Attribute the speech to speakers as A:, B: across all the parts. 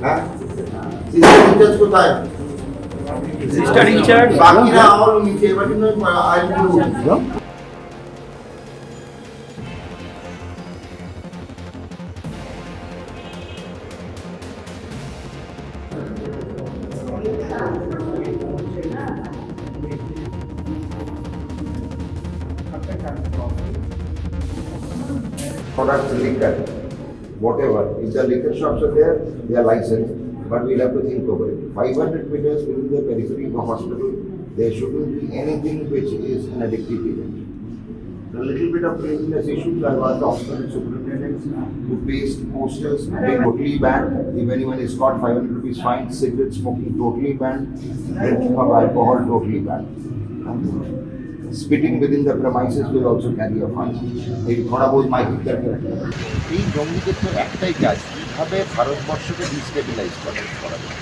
A: হ্যাঁ সিস্টেম কোথায়
B: sister in charge
A: বাকিরা আমারও নিচে এবার কিন্তু আইনগুলো products liquor, whatever. If the liquor shops are there, they are licensed, but we'll have to think over it. 500 meters within the periphery of the hospital, there shouldn't be anything which is an addictive event. A little bit of cleanliness issues, I've asked the hospital superintendents to paste posters, they totally banned. If anyone is caught, 500 rupees fine. Cigarette smoking totally banned. Drinking of alcohol totally banned. Spitting within the premises will also carry a fine. এই থোড়া বহুত miking করতে রাখে। এই জঙ্গিদের তো একটাই কাজ, কীভাবে ভারতবর্ষকে ডিস্টেবিলাইজ করা যায়,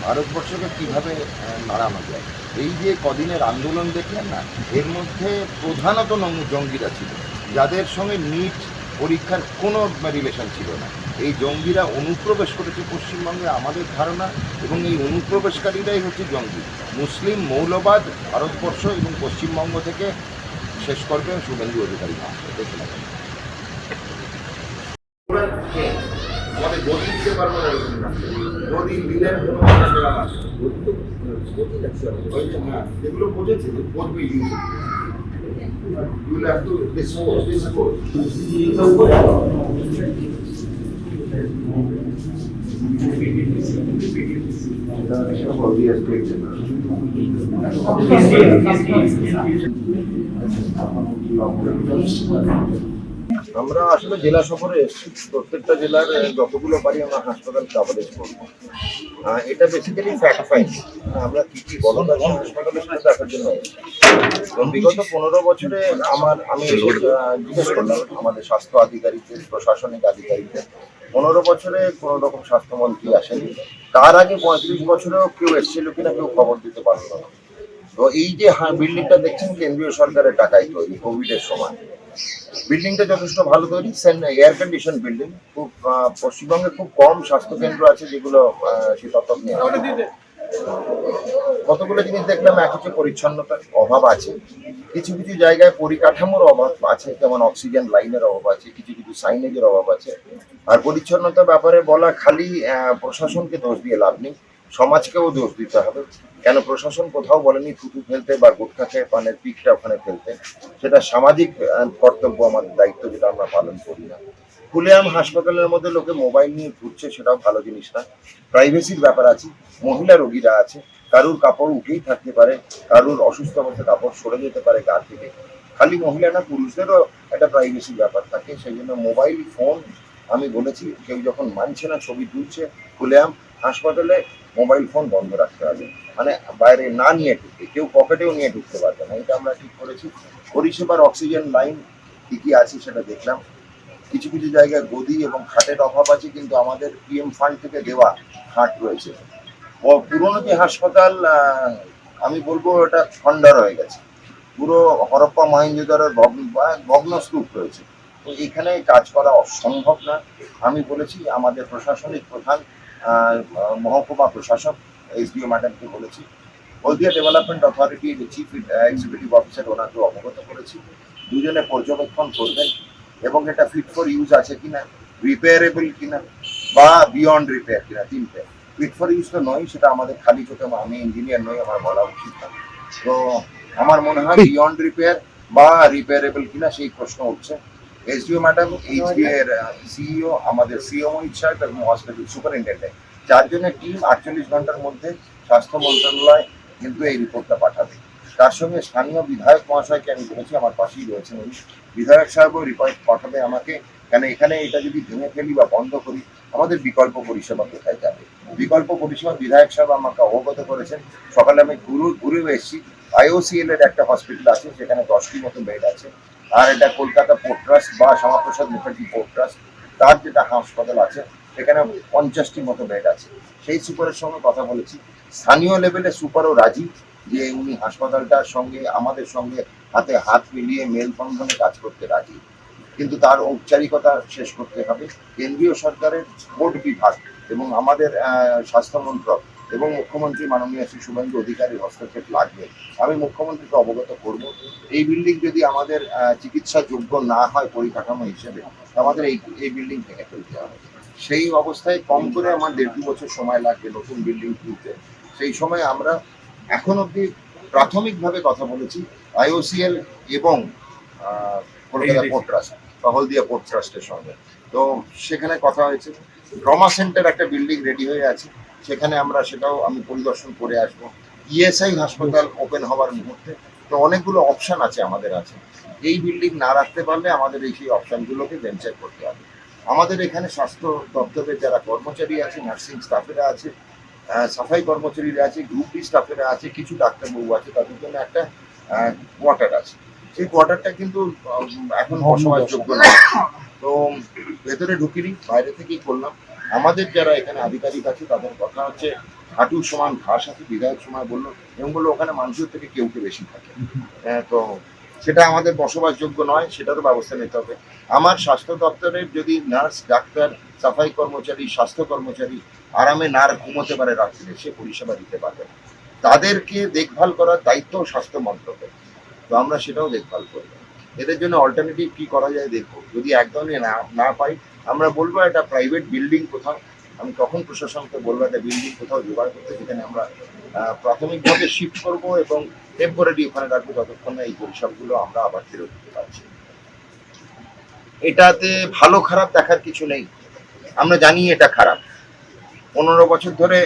A: ভারতবর্ষকে কীভাবে নাড়ানো যায়। এই যে কদিনের আন্দোলন দেখলেন না, এর মধ্যে প্রধানত জঙ্গিরা ছিল, যাদের সঙ্গে নিট পরীক্ষার কোনো রিলেশন ছিল না। এই জঙ্গিরা অনুপ্রবেশ করেছে পশ্চিমবঙ্গে আমাদের ধারণা, এবং এই অনুপ্রবেশকারীরাই হচ্ছে জঙ্গি। মুসলিম মৌলবাদ ভারতবর্ষ এবং পশ্চিমবঙ্গ থেকে শেষ করবে শুভেন্দু অধিকারী মহাশয়। দেখলাম যেগুলো বোঝেছে বলবে you will have to dispose. আমরা আসলে জেলা সফরে এসেছি, প্রত্যেকটা জেলার যতগুলো পারি আমরা হাসপাতাল কভারেজ করবো। এটা বেসিক্যালি ফ্যাক্ট ফাইন্ড, আমরা কি কি বলতে হাসপাতালের সাথে দেখার জন্য। বিগত 15 বছরে আমি জিজ্ঞেস করলাম আমাদের স্বাস্থ্য আধিকারিকদের, প্রশাসনিক আধিকারিকদের, 15 বছরে কোনো রকম স্বাস্থ্যমন্ত্রী আসেনি। তার আগে 35 বছরেও কেউ এসেছিল কিনা কেউ খবর দিতে পারলো না। তো এই যে বিল্ডিংটা দেখছেন কেন্দ্রীয় সরকারের টাকায় তৈরি, কোভিডের সময় বিল্ডিংটা যথেষ্ট ভালো তৈরি, এয়ার কন্ডিশন বিল্ডিং। খুব পশ্চিমবঙ্গে খুব কম স্বাস্থ্যকেন্দ্র আছে যেগুলো শীতাতপ নিয়ে। কতগুলো জিনিস দেখলাম, এক হচ্ছে পরিচ্ছন্নতার অভাব আছে, কিছু কিছু জায়গায় পরিকাঠামোর অভাব আছে, যেমন অক্সিজেন লাইনের অভাব আছে, কিছু কিছু সাইনেজের অভাব আছে। আর পরিচ্ছন্নতার ব্যাপারে বলা খালি প্রশাসনকে দোষ দিয়ে লাভ নেই, সমাজকেও দোষ দিতে হবে। কেন প্রশাসন কোথাও বলেনি থুতু ফেলতে বা গুটখা খেয়ে পানের পিকটা ওখানে ফেলতে, সেটা সামাজিক কর্তব্য, আমাদের দায়িত্ব, যেটা আমরা পালন করি না। খুলেআম হাসপাতালের মধ্যে লোকে মোবাইল নিয়ে ঘুরছে, সেটাও ভালো জিনিস না। প্রাইভেসির ব্যাপার আছে, মহিলা রোগীরা আছে, কারুর কাপড় উঠেই থাকতে পারে, কারুর অসুস্থ অবস্থায় কাপড় সরে যেতে পারে গা থেকে। খালি মহিলা না, পুরুষদেরও একটা প্রাইভেসির ব্যাপার থাকে। সেই জন্য মোবাইল ফোন, আমি বলেছি কেউ যখন মানছে না, ছবি তুলছে, খুলেআম হাসপাতালে মোবাইল ফোন বন্ধ রাখতে হবে, মানে বাইরে না নিয়ে ঢুকতে, কেউ পকেটেও নিয়ে ঢুকতে পারবে না। এটা আমরা ঠিক করেছি। পরিষেবার অক্সিজেন লাইন কি কি আছে সেটা দেখলাম। কিছু কিছু জায়গায় গদি এবং খাটের অভাব আছে, কিন্তু আমাদের পিএম ফান্ড থেকে দেওয়া খাট রয়েছে। পুরনো যে হাসপাতাল, আমি বলবো এটা খণ্ডার হয়ে গেছে, পুরো হরপ্পা মহেঞ্জোদারোর ভগ্নস্তূপ রয়েছে। তো এখানে কাজ করা অসম্ভব না। আমি বলেছি আমাদের প্রশাসনিক প্রধান, মহকুমা প্রশাসক এসডিও ম্যাডামকে বলেছি, হলদিয়া ডেভেলপমেন্ট অথরিটির চিফ এক্সিকিউটিভ অফিসার ওনাকে অবগত করেছি। দুজনে পর্যবেক্ষণ করবেন এবং এটা ফিট ফর ইউজ আছে কিনা, রিপেয়ারেবল কিনা, বা বিয়ন্ড রিপেয়ার কিনা। তিনটে ফিট ফর ইউজ তো নয়, সেটা আমাদের খালি চোখে, আমি ইঞ্জিনিয়ার নই, আমার বলা উচিত না। তো আমার মনে হয় বিয়ন্ড রিপেয়ার বা রিপেয়ারেবল কিনা সেই প্রশ্ন উঠছে। এসডিও ম্যাডাম, এইচডিএ এর সিইও, আমাদের সিও মোহিত সাহেব এবং হসপিটাল সুপারিনটেন্ডেন্ট, চারজনের টিম 48 ঘন্টার মধ্যে স্বাস্থ্য মন্ত্রণালয় কিন্তু এই রিপোর্টটা পাঠাবে। তার সঙ্গে স্থানীয় বিধায়ক মহাশয়কে আমি বলেছি, আমার পাশেই রয়েছেন উনি, বিধায়ক সাহেবও রিপোর্ট পাঠাবে আমাকে। কেন এখানে এটা যদি ভেঙে ফেলি বা বন্ধ করি, আমাদের বিকল্প পরিষেবা কোথায় যাবে? বিকল্প পরিষেবা বিধায়ক সাহেব আমাকে অবগত করেছেন। সকালে আমি ঘুরে এসেছি, IOCL এর একটা হসপিটাল আছে, সেখানে 10টি মতো বেড আছে। আর এটা কলকাতা পোর্ট ট্রাস্ট বা শ্যামাপ্রসাদ মুখার্জি পোর্ট ট্রাস্ট, তার যেটা হাসপাতাল আছে, সেখানে 50টি মতো বেড আছে। সেই সুপারের সঙ্গে কথা বলেছি। স্থানীয় লেভেলে সুপারও রাজি যে উনি হাসপাতালটার সঙ্গে আমাদের সঙ্গে হাতে হাত মিলিয়ে মেলবন্ধনে কাজ করতে রাজি। কিন্তু তার ঔপচারিকতা শেষ করতে হবে। কেন্দ্রীয় সরকারের বোর্ড বিভাগ এবং আমাদের স্বাস্থ্য মন্ত্রক এবং মুখ্যমন্ত্রী মাননীয় শ্রী শুভেন্দু অধিকারীর হস্তক্ষেপ লাগবে। আমি মুখ্যমন্ত্রীকে অবগত করব। এই বিল্ডিং যদি আমাদের চিকিৎসা যোগ্য না হয় পরিকাঠামো হিসেবে, আমাদের এই বিল্ডিং ভেঙে ফেলতে হবে। সেই অবস্থায় কম করে আমার 1.5-2 বছর সময় লাগবে নতুন বিল্ডিং তুলতে। সেই সময় আমরা এখন অব্দি প্রাথমিকভাবে কথা বলেছি IOCL এবং কলকাতা পোর্ট ট্রাস্ট বা হলদিয়া পোর্ট ট্রাস্টের সঙ্গে। তো সেখানে কথা হয়েছে, ট্রমা সেন্টার একটা বিল্ডিং রেডি হয়ে আছে, সেখানে আমরা সেটাও আমি পরিদর্শন করে আসবো। ESI হাসপাতাল ওপেন হওয়ার মুহূর্তে। তো অনেকগুলো অপশন আছে আমাদের আছে। এই বিল্ডিং না রাখতে পারলে আমাদের সেই অপশনগুলোকে ভেঞ্চার করতে হবে। আমাদের এখানে স্বাস্থ্য দপ্তরের যারা কর্মচারী আছে, নার্সিং স্টাফেরা আছে, সাফাই কর্মচারীরা আছে, গ্রুপ ডি স্টাফেরা আছে, কিছু ডাক্তারবাবু আছে, তাদের জন্য একটা কোয়ার্টার আছে। সেই কোয়ার্টারটা কিন্তু এখন বসবাসযোগ্য নয়। তো ভেতরে ঢুকিনি, বাইরে থেকেই করলাম। আমাদের যারা এখানে আধিকারিক আছে তাদের কথা হচ্ছে হাঁটুর সমান ঘাস আছে, বিধায়ক সময় বললো এবং বললো ওখানে মানুষের থেকে কেউ বেশি থাকে। তো সেটা আমাদের বসবাসযোগ্য নয়, সেটারও ব্যবস্থা নিতে হবে। আমার স্বাস্থ্য দপ্তরের যদি নার্স, ডাক্তার, সাফাই কর্মচারী, স্বাস্থ্য কর্মচারী আরামে না ঘুমোতে পারে রাত্রে, সে পরিষেবা দিতে পারবে। তাদেরকে দেখভাল করার দায়িত্ব স্বাস্থ্য মন্ত্রকের। তো আমরা সেটাও দেখভাল করবো। এদের জন্য অল্টারনেটিভ কি করা যায় দেখবো। যদি একদমই না পাই, আমরা বলবো একটা প্রাইভেট বিল্ডিং কোথাও, আমি তখন প্রশাসনকে বলবো একটা বিল্ডিং কোথাও জোগাড় করতে, যেখানে আমরা প্রাথমিকভাবে শিফট করব এবং টেম্পোরারি ওখানে রাখবো যতক্ষণ না এই পরিষেবাগুলো আমরা আবার ফেরত দিতে পারছি। এটাতে ভালো খারাপ দেখার কিছু নেই, আমরা জানি এটা খারাপ। 15 বছর ধরে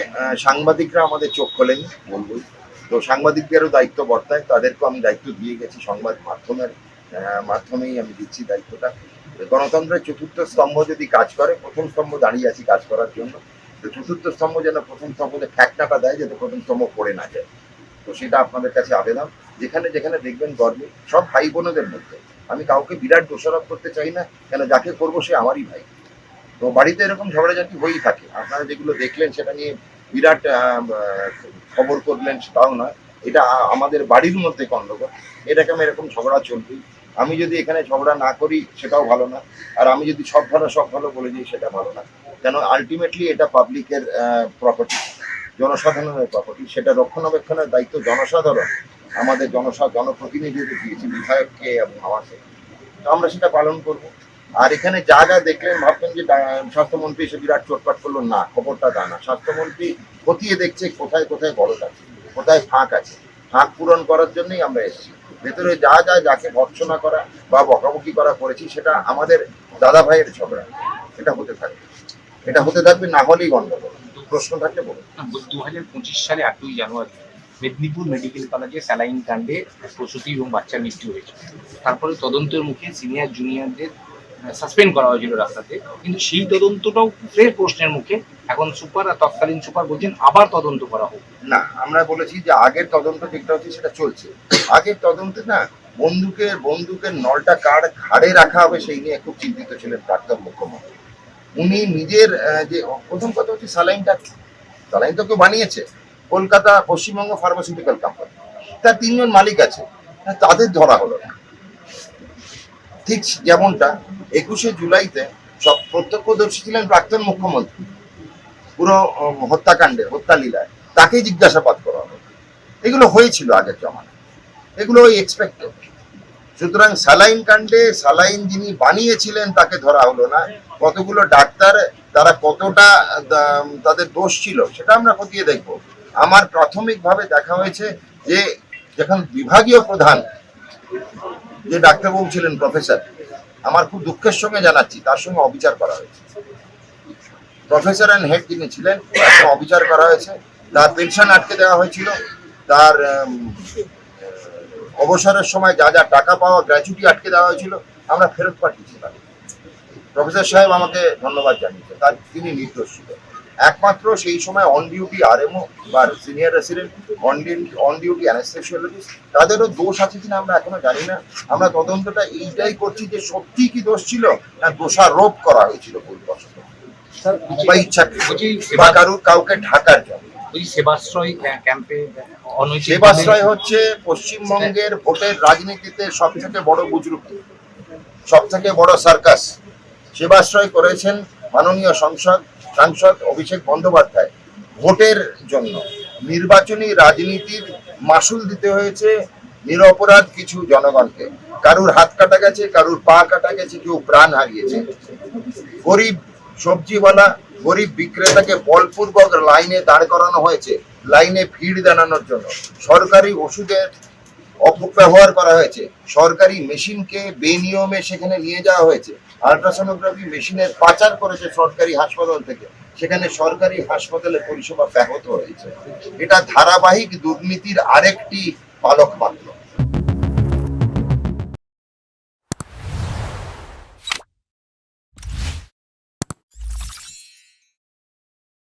A: সাংবাদিকরা আমাদের চোখ খোলেনি বলবো। তো সাংবাদিকদেরও দায়িত্ব বর্তায়, তাদেরকেও আমি দায়িত্ব দিয়ে গেছি, সংবাদ মাধ্যমেই আমি দিচ্ছি দায়িত্বটা। গণতন্ত্রের চতুর্থ স্তম্ভ যদি কাজ করে, প্রথম স্তম্ভ দাঁড়িয়ে আছি কাজ করার জন্য, তো চতুর্থ স্তম্ভ যেন প্রথম স্তম্ভে ঠ্যাকটাটা দেয়, যাতে প্রথম স্তম্ভ পড়ে না যায়। তো সেটা আপনাদের কাছে আবেদন। যেখানে যেখানে দেখবেন গর্বে, সব ভাই বোনদের মধ্যে, আমি কাউকে বিরাট দোষারোপ করতে চাই না, কেন যাকে করবো সে আমারই ভাই। তো বাড়িতে এরকম ঝগড়াঝাটি হয়েই থাকে। আপনারা যেগুলো দেখলেন সেটা নিয়ে বিরাট খবর করলেন সেটাও নয়, এটা আমাদের বাড়ির মধ্যে গণ্ডগোল। এরকম ঝগড়া চলবেই। আমি যদি এখানে ঝগড়া না করি সেটাও ভালো না, আর আমি যদি সব ভালো বলে দিই সেটা ভালো না। কেন আলটিমেটলি এটা পাবলিকের প্রপার্টি, জনসাধারণের প্রপার্টি, সেটা রক্ষণাবেক্ষণের দায়িত্ব জনসাধারণ আমাদের জনপ্রতিনিধিদের দিয়েছে, বিধায়ককে এবং আমাকে। তো আমরা সেটা পালন করব। আর এখানে যা যা দেখলেন ভাবতেন যে স্বাস্থ্যমন্ত্রী এসে বিরাট চোটপাট করলো, না, খবরটা তা না। স্বাস্থ্যমন্ত্রী খতিয়ে দেখছে কোথায় কোথায় গলদ আছে, কোথায় ফাঁক আছে। ফাঁক পূরণ করার জন্যই আমরা এসেছি। ভেতরে যাকে ভর্ৎসনা করা বা বকাবকি করা করেছি সেটা আমাদের দাদা ভাইয়ের ঝগড়া, এটা হতে থাকবে, না হলেই গন্ডগোল। প্রশ্ন থাকলে বলুন।
B: 2025 সালে 8ই জানুয়ারি মেদিনীপুর মেডিকেল কলেজে স্যালাইন কাণ্ডে প্রসূতি এবং বাচ্চার মৃত্যু হয়েছে। তারপরে তদন্তের মুখে সিনিয়র জুনিয়রদের সাসপেন্ড করা হয়েছিল রাস্তাতে, কিন্তু সেই তদন্তটাও ফের প্রশ্নের মুখে। এখন সুপার আর তৎকালীন সুপার বলছেন আবার তদন্ত করা হোক।
A: না, আমরা বলেছি যে আগের তদন্ত যেটা হচ্ছে সেটা চলছে। আগের তদন্তে না বন্দুকের নলটা কার ঘাড়ে রাখা হবে সেই নিয়ে খুব চিন্তিত ছিলেন প্রাক্তন মুখ্যমন্ত্রী। উনি নিজের যে প্রথম কথা হচ্ছে সালাইন তো কেউ বানিয়েছে, কলকাতা পশ্চিমবঙ্গ ফার্মাসিউটিক্যাল কোম্পানি, তার 3 জন মালিক আছে, তাদের ধরা হলো না। ঠিক যেমনটা 21শে জুলাইতে সব প্রত্যক্ষদর্শী ছিলেন প্রাক্তন মুখ্যমন্ত্রী, পুরো হত্যালীলায়, তাকেই জিজ্ঞাসাবাদ করা হবে। এগুলো হয়েছিল আগের জমানায়, এগুলো এক্সপেক্টেড। সুতরাং স্যালাইন কাণ্ডে স্যালাইন যিনি বানিয়েছিলেন তাকে ধরা হলো না। কতগুলো ডাক্তার, তারা কতটা তাদের দোষ ছিল সেটা আমরা খতিয়ে দেখব। আমার প্রাথমিকভাবে দেখা হয়েছে যে যখন বিভাগীয় প্রধান যে ডাক্তারবাবু ছিলেন, প্রফেসর, আমার খুব দুঃখের সঙ্গে জানাচ্ছি তার সঙ্গে অবিচার করা হয়েছে। প্রফেসর অ্যান্ড হেড যিনি ছিলেন তার সঙ্গে অবিচার করা হয়েছে। তার পেনশন আটকে দেওয়া হয়েছিল, তার অবসরের সময় যা টাকা পাওয়া গ্র্যাচুইটি আটকে দেওয়া হয়েছিল, আমরা ফেরত পাঠিয়েছিলাম। প্রফেসর সাহেব আমাকে ধন্যবাদ জানিয়েছেন, তিনি নির্দোষ ছিলেন। একমাত্র সেই সময় অন ডিউটি আরএমও বা senior resident, on duty anaesthesiologist, তাদেরও দোষ আছে কিনা আমরা এখনো জানি না। আমরা তদন্তটা এইটাই করছি যে সত্যি কি দোষ ছিল না দোষারোপ করা হয়েছিল ভুলবশত বা ইচ্ছাকৃত বা কাউকে ঢাকার জন্য। সেবাশ্রয় হচ্ছে পশ্চিমবঙ্গের ভোটের রাজনীতিতে সবথেকে বড় বুজরুকি। সব থেকে বড় সার্কাস সেবাশ্রয় করেছেন মাননীয় সাংসদ অভিষেক বন্দ্যোপাধ্যায়। ভোটের জন্য নির্বাচনী রাজনীতির মাসুল দিতে হয়েছে নিরপরাধ কিছু জনগণকে। কারুর হাত কাটা গেছে, কারুর পা কাটা গেছে, কেউ প্রাণ হারিয়েছে। গরিব সবজিওয়ালা, গরিব বিক্রেতাকে বলপূর্বক লাইনে দাঁড় করানো হয়েছে, লাইনে ভিড় দাঁড়ানোর জন্য। সরকারি ওষুধের অপব্যবহার করা হয়েছে, সরকারি মেশিনকে বেনিয়মে সেখানে নিয়ে যাওয়া হয়েছে। আল্ট্রাসোনোগ্রাফি মেশিনের পাচার করেছে সরকারি হাসপাতাল থেকে, সেখানে সরকারি হাসপাতালে পরিষেবা ব্যাহত হয়েছে। এটা ধারাবাহিক দুর্নীতির আরেকটি পালক মাত্র।